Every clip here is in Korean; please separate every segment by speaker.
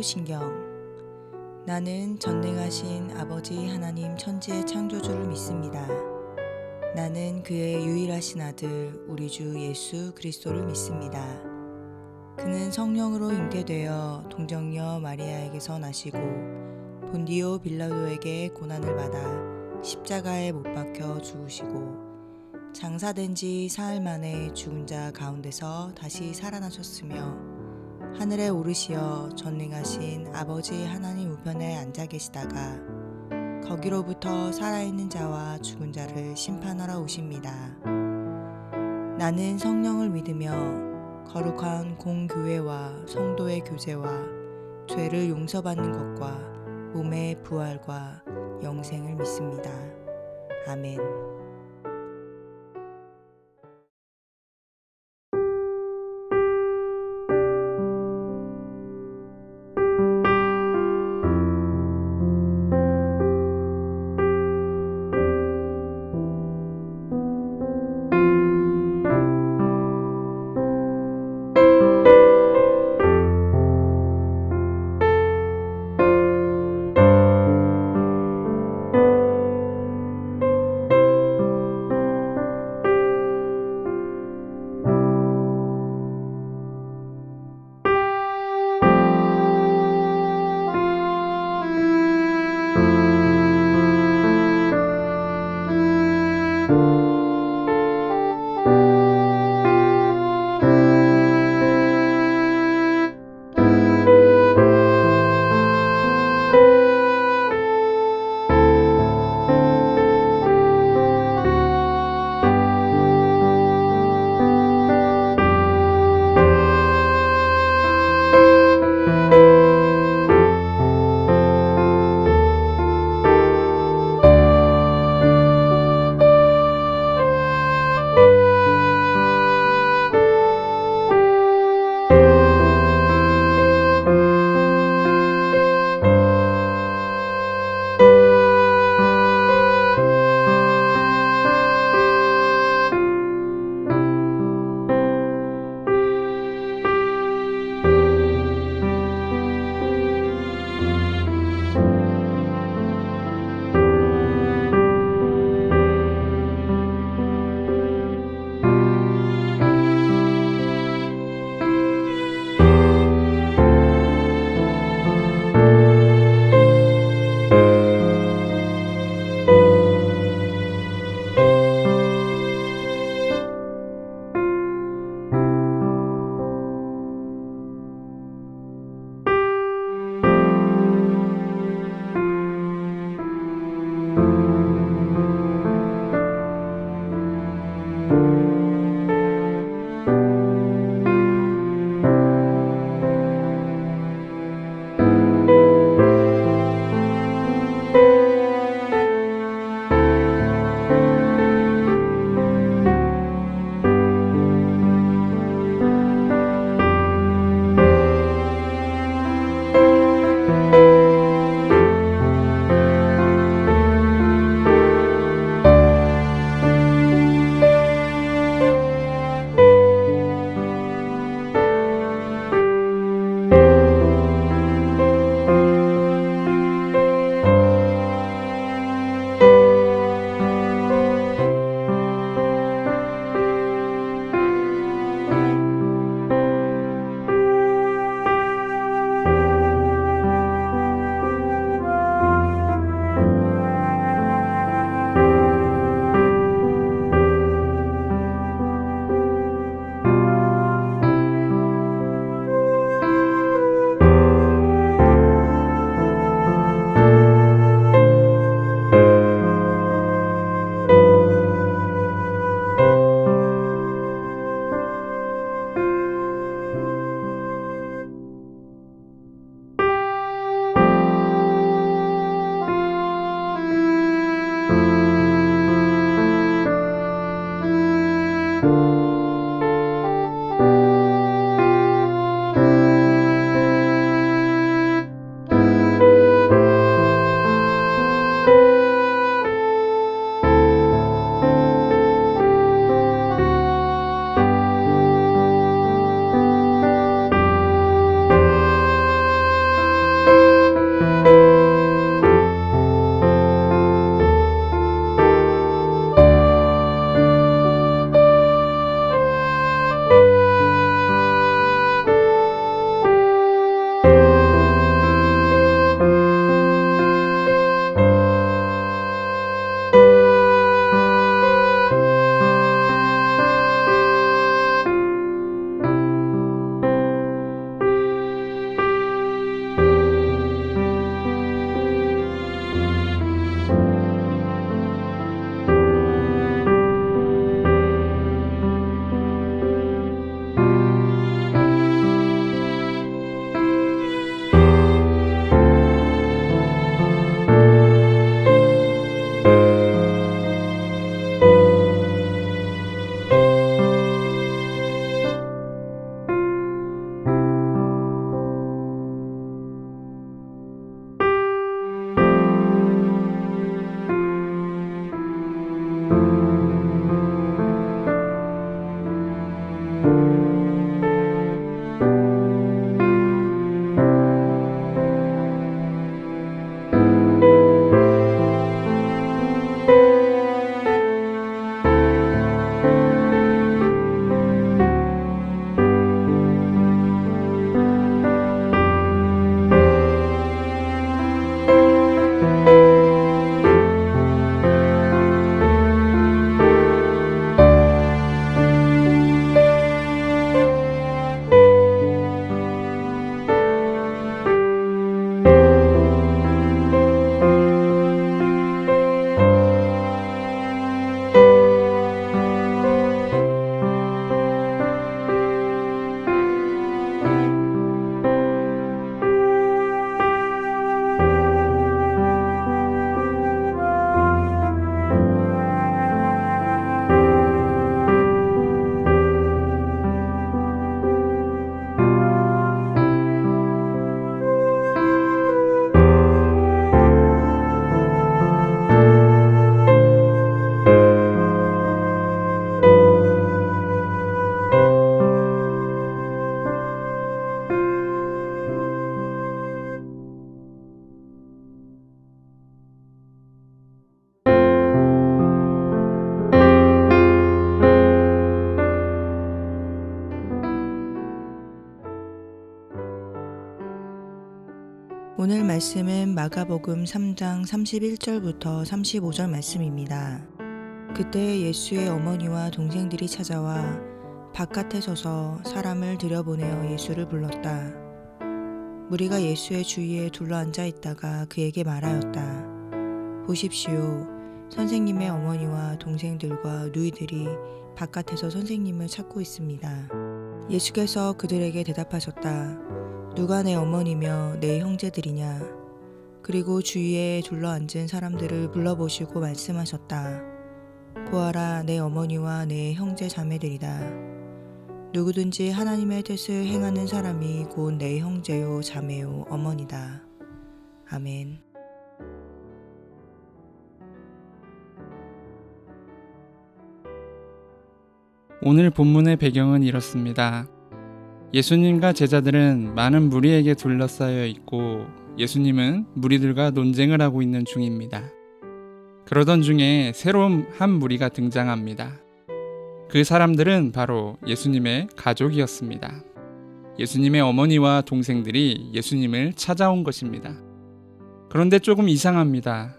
Speaker 1: 사도신경. 나는 전능하신 아버지 하나님 천지의 창조주를 믿습니다. 나는 그의 유일하신 아들 우리 주 예수 그리스도를 믿습니다. 그는 성령으로 잉태되어 동정녀 마리아에게서 나시고 본디오 빌라도에게 고난을 받아 십자가에 못 박혀 죽으시고 장사된 지 사흘 만에 죽은 자 가운데서 다시 살아나셨으며 하늘에 오르시어 전능하신 아버지 하나님 우편에 앉아 계시다가 거기로부터 살아있는 자와 죽은 자를 심판하러 오십니다. 나는 성령을 믿으며 거룩한 공교회와 성도의 교제와 죄를 용서받는 것과 몸의 부활과 영생을 믿습니다. 아멘. 오늘 말씀은 마가복음 3장 31절부터 35절 말씀입니다. 그때 예수의 어머니와 동생들이 찾아와 바깥에 서서 사람을 들여보내어 예수를 불렀다. 무리가 예수의 주위에 둘러앉아 있다가 그에게 말하였다. 보십시오. 선생님의 어머니와 동생들과 누이들이 바깥에서 선생님을 찾고 있습니다. 예수께서 그들에게 대답하셨다. 누가 내 어머니며 내 형제들이냐? 그리고 주위에 둘러앉은 사람들을 불러보시고 말씀하셨다. 보아라, 내 어머니와 내 형제 자매들이다. 누구든지 하나님의 뜻을 행하는 사람이 곧 내 형제요 자매요 어머니다. 아멘.
Speaker 2: 오늘 본문의 배경은 이렇습니다. 예수님과 제자들은 많은 무리에게 둘러싸여 있고 예수님은 무리들과 논쟁을 하고 있는 중입니다. 그러던 중에 새로운 한 무리가 등장합니다. 그 사람들은 바로 예수님의 가족이었습니다. 예수님의 어머니와 동생들이 예수님을 찾아온 것입니다. 그런데 조금 이상합니다.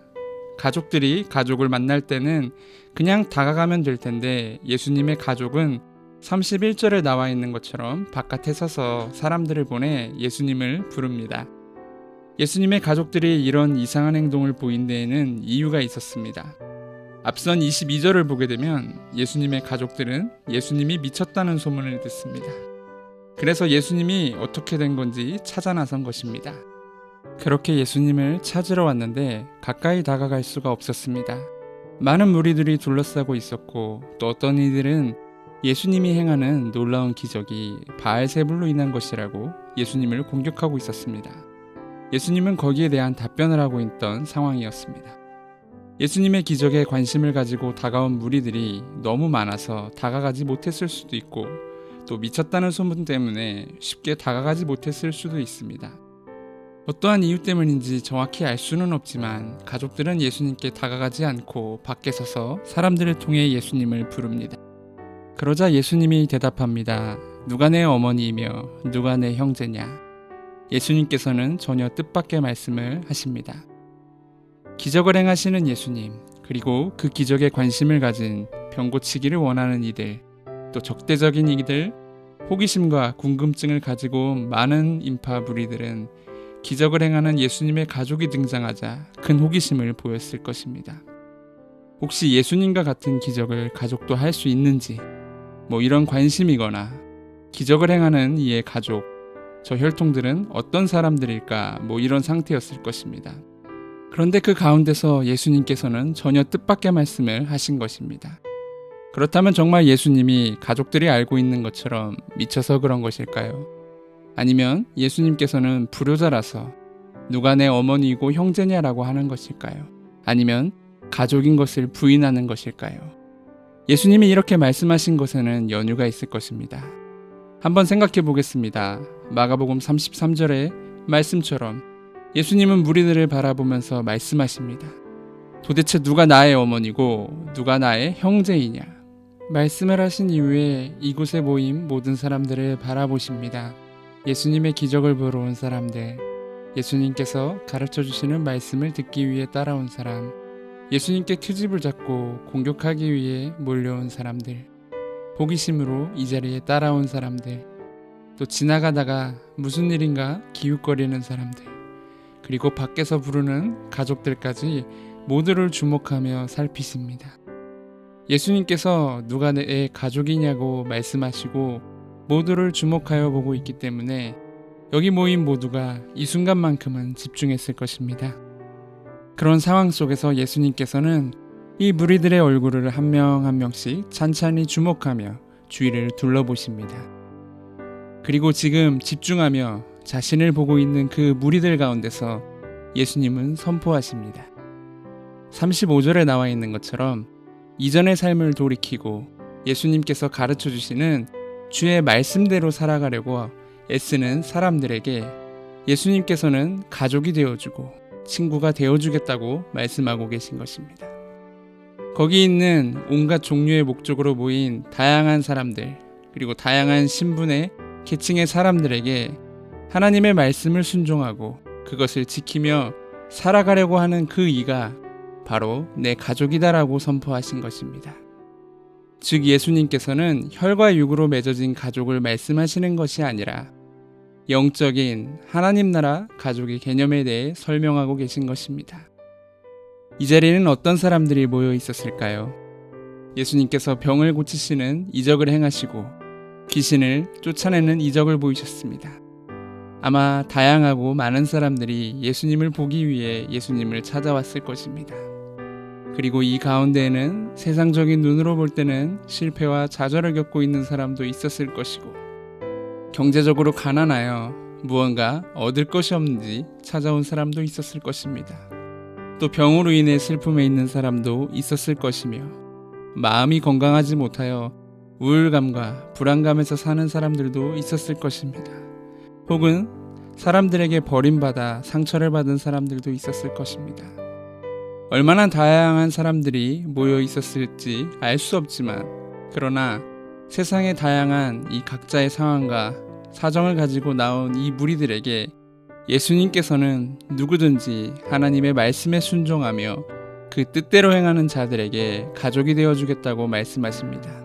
Speaker 2: 가족들이 가족을 만날 때는 그냥 다가가면 될 텐데 예수님의 가족은 31절에 나와 있는 것처럼 바깥에 서서 사람들을 보내 예수님을 부릅니다. 예수님의 가족들이 이런 이상한 행동을 보인 데에는 이유가 있었습니다. 앞선 22절을 보게 되면 예수님의 가족들은 예수님이 미쳤다는 소문을 듣습니다. 그래서 예수님이 어떻게 된 건지 찾아 나선 것입니다. 그렇게 예수님을 찾으러 왔는데 가까이 다가갈 수가 없었습니다. 많은 무리들이 둘러싸고 있었고 또 어떤 이들은 예수님이 행하는 놀라운 기적이 바알세불로 인한 것이라고 예수님을 공격하고 있었습니다. 예수님은 거기에 대한 답변을 하고 있던 상황이었습니다. 예수님의 기적에 관심을 가지고 다가온 무리들이 너무 많아서 다가가지 못했을 수도 있고 또 미쳤다는 소문 때문에 쉽게 다가가지 못했을 수도 있습니다. 어떠한 이유 때문인지 정확히 알 수는 없지만 가족들은 예수님께 다가가지 않고 밖에 서서 사람들을 통해 예수님을 부릅니다. 그러자 예수님이 대답합니다. 누가 내 어머니이며 누가 내 형제냐? 예수님께서는 전혀 뜻밖의 말씀을 하십니다. 기적을 행하시는 예수님, 그리고 그 기적에 관심을 가진 병 고치기를 원하는 이들, 또 적대적인 이들, 호기심과 궁금증을 가지고 온 많은 인파 무리들은 기적을 행하는 예수님의 가족이 등장하자 큰 호기심을 보였을 것입니다. 혹시 예수님과 같은 기적을 가족도 할 수 있는지 이런 관심이거나 기적을 행하는 이의 가족, 저 혈통들은 어떤 사람들일까 이런 상태였을 것입니다. 그런데 그 가운데서 예수님께서는 전혀 뜻밖의 말씀을 하신 것입니다. 그렇다면 정말 예수님이 가족들이 알고 있는 것처럼 미쳐서 그런 것일까요? 아니면 예수님께서는 불효자라서 누가 내 어머니이고 형제냐라고 하는 것일까요? 아니면 가족인 것을 부인하는 것일까요? 예수님이 이렇게 말씀하신 것에는 연유가 있을 것입니다. 한번 생각해 보겠습니다. 마가복음 33절의 말씀처럼 예수님은 무리들을 바라보면서 말씀하십니다. 도대체 누가 나의 어머니고 누가 나의 형제이냐? 말씀을 하신 이후에 이곳에 모인 모든 사람들을 바라보십니다. 예수님의 기적을 보러 온 사람들, 예수님께서 가르쳐 주시는 말씀을 듣기 위해 따라온 사람, 예수님께 트집을 잡고 공격하기 위해 몰려온 사람들, 호기심으로 이 자리에 따라온 사람들, 또 지나가다가 무슨 일인가 기웃거리는 사람들, 그리고 밖에서 부르는 가족들까지 모두를 주목하며 살피십니다. 예수님께서 누가 내 가족이냐고 말씀하시고 모두를 주목하여 보고 있기 때문에 여기 모인 모두가 이 순간만큼은 집중했을 것입니다. 그런 상황 속에서 예수님께서는 이 무리들의 얼굴을 한 명 한 명씩 찬찬히 주목하며 주위를 둘러보십니다. 그리고 지금 집중하며 자신을 보고 있는 그 무리들 가운데서 예수님은 선포하십니다. 35절에 나와 있는 것처럼 이전의 삶을 돌이키고 예수님께서 가르쳐 주시는 주의 말씀대로 살아가려고 애쓰는 사람들에게 예수님께서는 가족이 되어주고 친구가 되어주겠다고 말씀하고 계신 것입니다. 거기 있는 온갖 종류의 목적으로 모인 다양한 사람들, 그리고 다양한 신분의 계층의 사람들에게 하나님의 말씀을 순종하고 그것을 지키며 살아가려고 하는 그 이가 바로 내 가족이다라고 선포하신 것입니다. 즉 예수님께서는 혈과 육으로 맺어진 가족을 말씀하시는 것이 아니라 영적인 하나님 나라 가족의 개념에 대해 설명하고 계신 것입니다. 이 자리에는 어떤 사람들이 모여 있었을까요? 예수님께서 병을 고치시는 이적을 행하시고 귀신을 쫓아내는 이적을 보이셨습니다. 아마 다양하고 많은 사람들이 예수님을 보기 위해 예수님을 찾아왔을 것입니다. 그리고 이 가운데에는 세상적인 눈으로 볼 때는 실패와 좌절을 겪고 있는 사람도 있었을 것이고, 경제적으로 가난하여 무언가 얻을 것이 없는지 찾아온 사람도 있었을 것입니다. 또 병으로 인해 슬픔에 있는 사람도 있었을 것이며, 마음이 건강하지 못하여 우울감과 불안감에서 사는 사람들도 있었을 것입니다. 혹은 사람들에게 버림받아 상처를 받은 사람들도 있었을 것입니다. 얼마나 다양한 사람들이 모여 있었을지 알 수 없지만, 그러나 세상의 다양한 이 각자의 상황과 사정을 가지고 나온 이 무리들에게 예수님께서는 누구든지 하나님의 말씀에 순종하며 그 뜻대로 행하는 자들에게 가족이 되어주겠다고 말씀하십니다.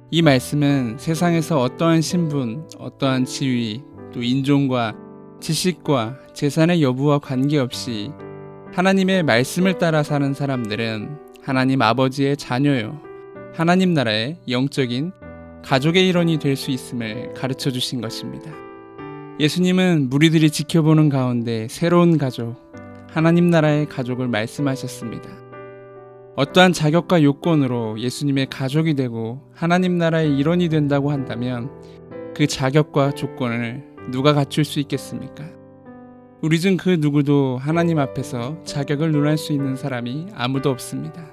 Speaker 2: 이 말씀은 세상에서 어떠한 신분, 어떠한 지위, 또 인종과 지식과 재산의 여부와 관계없이 하나님의 말씀을 따라 사는 사람들은 하나님 아버지의 자녀요, 하나님 나라의 영적인 가족의 일원이 될 수 있음을 가르쳐 주신 것입니다. 예수님은 무리들이 지켜보는 가운데 새로운 가족, 하나님 나라의 가족을 말씀하셨습니다. 어떠한 자격과 요건으로 예수님의 가족이 되고 하나님 나라의 일원이 된다고 한다면 그 자격과 조건을 누가 갖출 수 있겠습니까? 우리 중 그 누구도 하나님 앞에서 자격을 논할 수 있는 사람이 아무도 없습니다.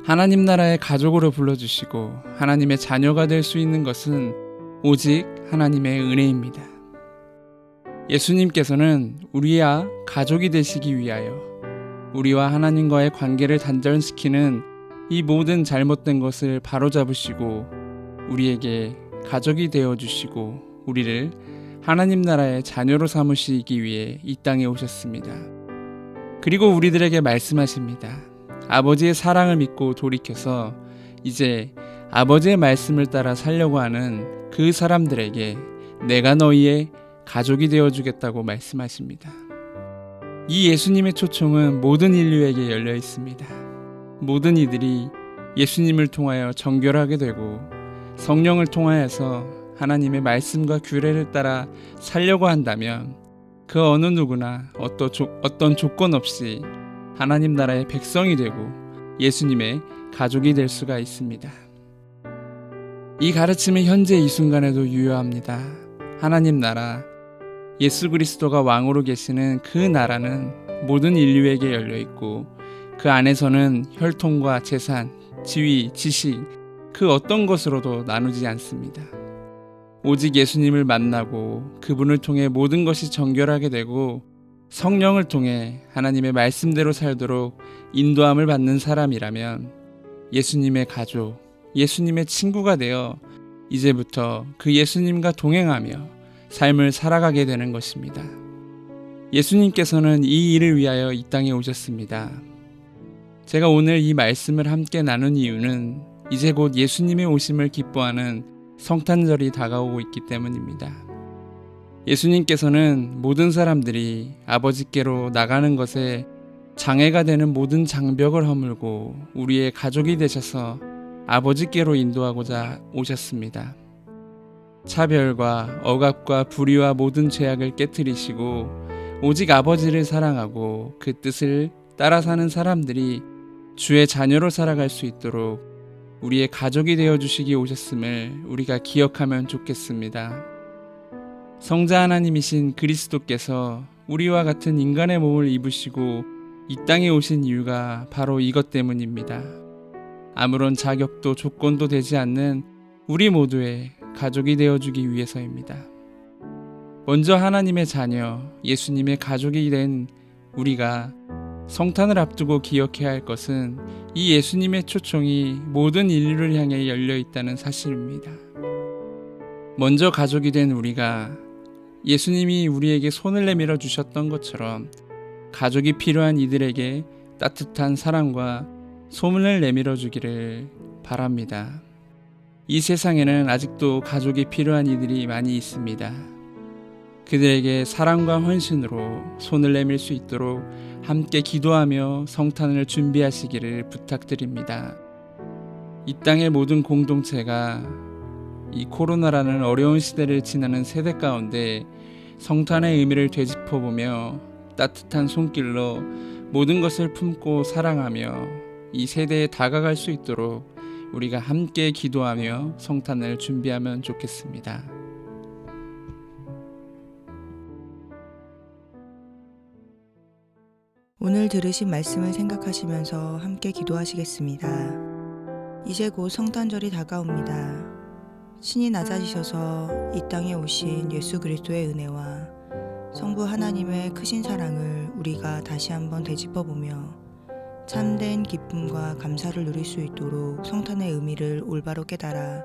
Speaker 2: 하나님 나라의 가족으로 불러주시고 하나님의 자녀가 될 수 있는 것은 오직 하나님의 은혜입니다. 예수님께서는 우리와 가족이 되시기 위하여 우리와 하나님과의 관계를 단절시키는 이 모든 잘못된 것을 바로잡으시고 우리에게 가족이 되어주시고 우리를 하나님 나라의 자녀로 삼으시기 위해 이 땅에 오셨습니다. 그리고 우리들에게 말씀하십니다. 아버지의 사랑을 믿고 돌이켜서 이제 아버지의 말씀을 따라 살려고 하는 그 사람들에게 내가 너희의 가족이 되어주겠다고 말씀하십니다. 이 예수님의 초청은 모든 인류에게 열려 있습니다. 모든 이들이 예수님을 통하여 정결하게 되고 성령을 통하여서 하나님의 말씀과 규례를 따라 살려고 한다면 그 어느 누구나 어떤 조건 없이 하나님 나라의 백성이 되고 예수님의 가족이 될 수가 있습니다. 이 가르침은 현재 이 순간에도 유효합니다. 하나님 나라, 예수 그리스도가 왕으로 계시는 그 나라는 모든 인류에게 열려 있고 그 안에서는 혈통과 재산, 지위, 지식 그 어떤 것으로도 나누지 않습니다. 오직 예수님을 만나고 그분을 통해 모든 것이 정결하게 되고 성령을 통해 하나님의 말씀대로 살도록 인도함을 받는 사람이라면 예수님의 가족, 예수님의 친구가 되어 이제부터 그 예수님과 동행하며 삶을 살아가게 되는 것입니다. 예수님께서는 이 일을 위하여 이 땅에 오셨습니다. 제가 오늘 이 말씀을 함께 나눈 이유는 이제 곧 예수님의 오심을 기뻐하는 성탄절이 다가오고 있기 때문입니다. 예수님께서는 모든 사람들이 아버지께로 나가는 것에 장애가 되는 모든 장벽을 허물고 우리의 가족이 되셔서 아버지께로 인도하고자 오셨습니다. 차별과 억압과 불의와 모든 죄악을 깨트리시고 오직 아버지를 사랑하고 그 뜻을 따라 사는 사람들이 주의 자녀로 살아갈 수 있도록 우리의 가족이 되어주시기 오셨음을 우리가 기억하면 좋겠습니다. 성자 하나님이신 그리스도께서 우리와 같은 인간의 몸을 입으시고 이 땅에 오신 이유가 바로 이것 때문입니다. 아무런 자격도 조건도 되지 않는 우리 모두의 가족이 되어주기 위해서입니다. 먼저 하나님의 자녀, 예수님의 가족이 된 우리가 성탄을 앞두고 기억해야 할 것은 이 예수님의 초청이 모든 인류를 향해 열려 있다는 사실입니다. 먼저 가족이 된 우리가 예수님이 우리에게 손을 내밀어 주셨던 것처럼 가족이 필요한 이들에게 따뜻한 사랑과 소문을 내밀어 주기를 바랍니다. 이 세상에는 아직도 가족이 필요한 이들이 많이 있습니다. 그들에게 사랑과 헌신으로 손을 내밀 수 있도록 함께 기도하며 성탄을 준비하시기를 부탁드립니다. 이 땅의 모든 공동체가 이 코로나라는 어려운 시대를 지나는 세대 가운데 성탄의 의미를 되짚어보며 따뜻한 손길로 모든 것을 품고 사랑하며 이 세대에 다가갈 수 있도록 우리가 함께 기도하며 성탄을 준비하면 좋겠습니다.
Speaker 1: 오늘 들으신 말씀을 생각하시면서 함께 기도하시겠습니다. 이제 곧 성탄절이 다가옵니다. 신이 낮아지셔서 이 땅에 오신 예수 그리스도의 은혜와 성부 하나님의 크신 사랑을 우리가 다시 한번 되짚어보며 참된 기쁨과 감사를 누릴 수 있도록 성탄의 의미를 올바로 깨달아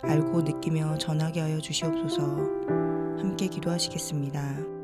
Speaker 1: 알고 느끼며 전하게 하여 주시옵소서. 함께 기도하시겠습니다.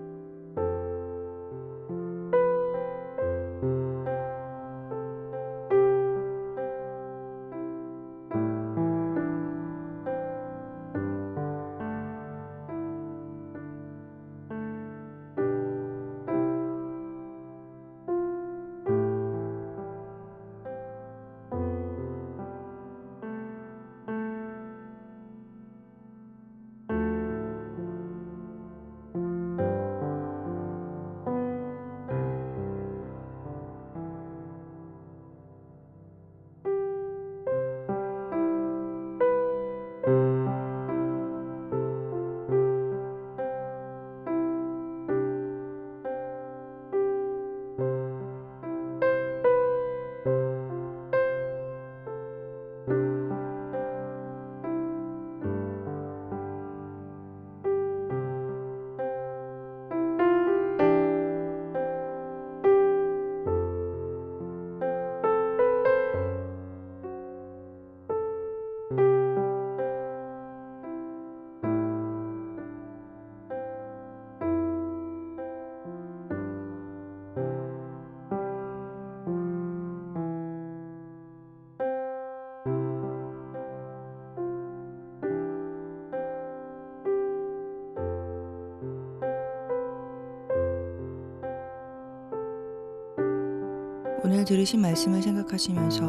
Speaker 1: 오늘 들으신 말씀을 생각하시면서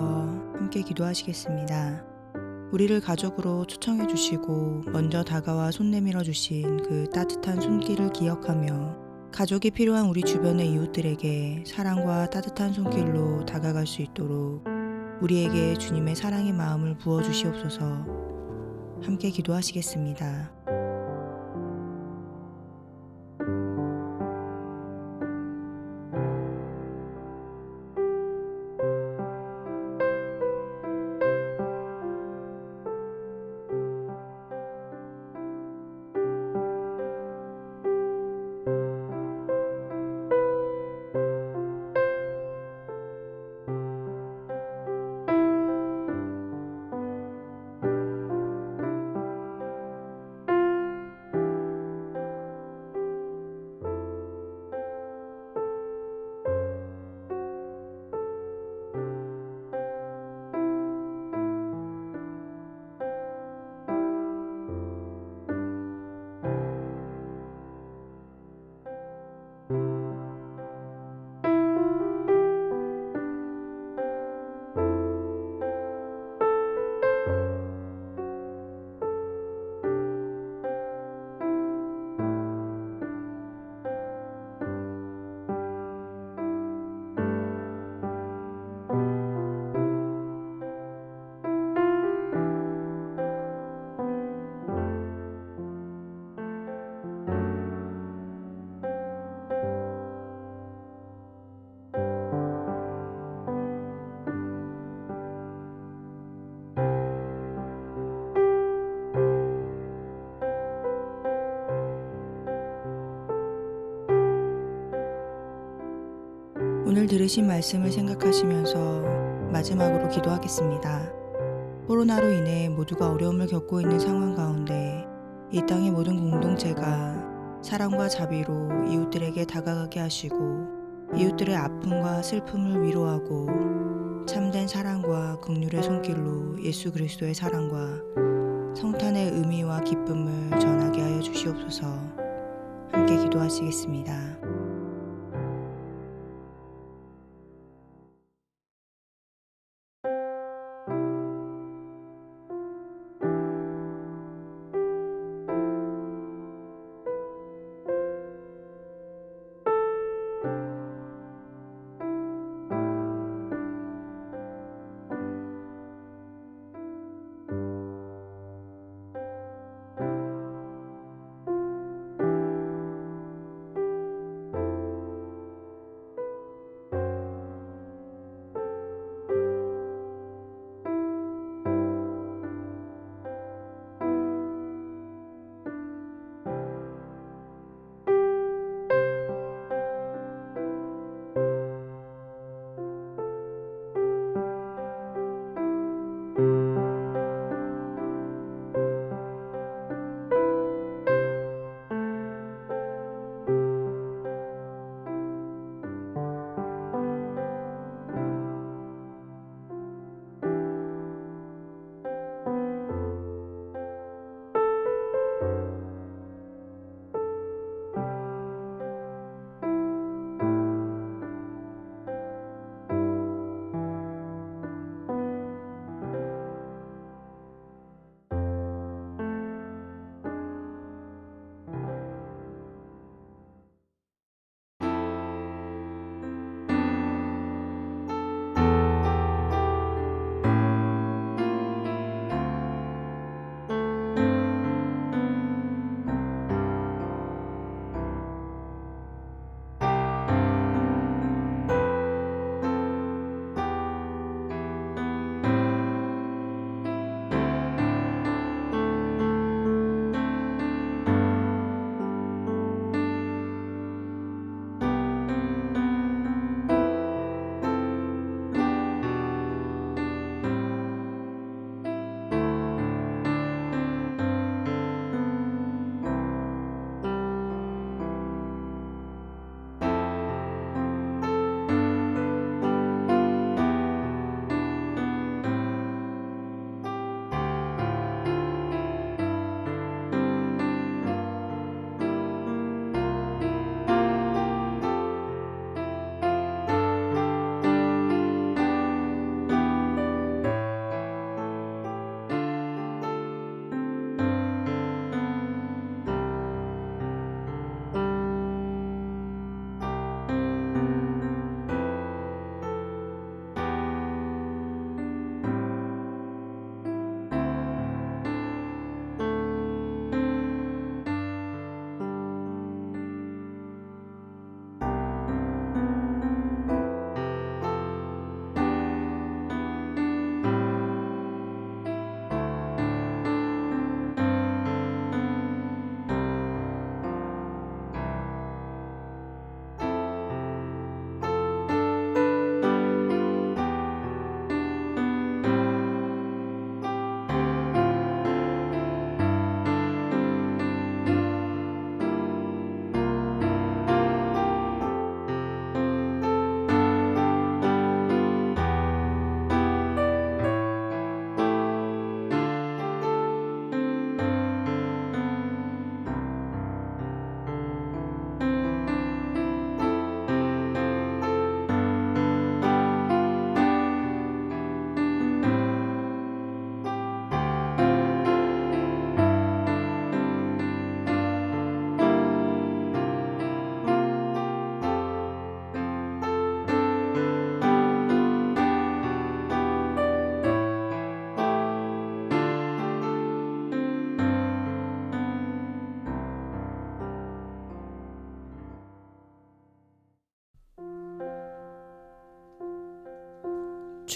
Speaker 1: 함께 기도하시겠습니다. 우리를 가족으로 초청해 주시고 먼저 다가와 손 내밀어 주신 그 따뜻한 손길을 기억하며 가족이 필요한 우리 주변의 이웃들에게 사랑과 따뜻한 손길로 다가갈 수 있도록 우리에게 주님의 사랑의 마음을 부어 주시옵소서. 함께 기도하시겠습니다. 오늘 들으신 말씀을 생각하시면서 마지막으로 기도하겠습니다. 코로나로 인해 모두가 어려움을 겪고 있는 상황 가운데 이 땅의 모든 공동체가 사랑과 자비로 이웃들에게 다가가게 하시고 이웃들의 아픔과 슬픔을 위로하고 참된 사랑과 긍휼의 손길로 예수 그리스도의 사랑과 성탄의 의미와 기쁨을 전하게 하여 주시옵소서. 함께 기도하시겠습니다.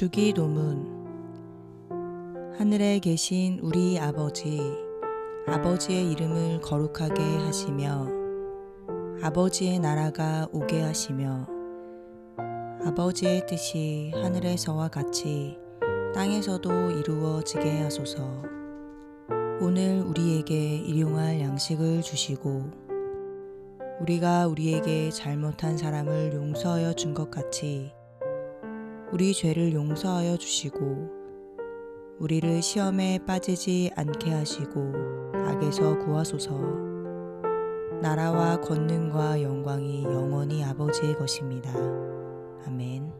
Speaker 1: 주기도문. 하늘에 계신 우리 아버지의 이름을 거룩하게 하시며 아버지의 나라가 오게 하시며 아버지의 뜻이 하늘에서와 같이 땅에서도 이루어지게 하소서. 오늘 우리에게 일용할 양식을 주시고 우리가 우리에게 잘못한 사람을 용서하여 준 것 같이 우리 죄를 용서하여 주시고 우리를 시험에 빠지지 않게 하시고 악에서 구하소서. 나라와 권능과 영광이 영원히 아버지의 것입니다. 아멘.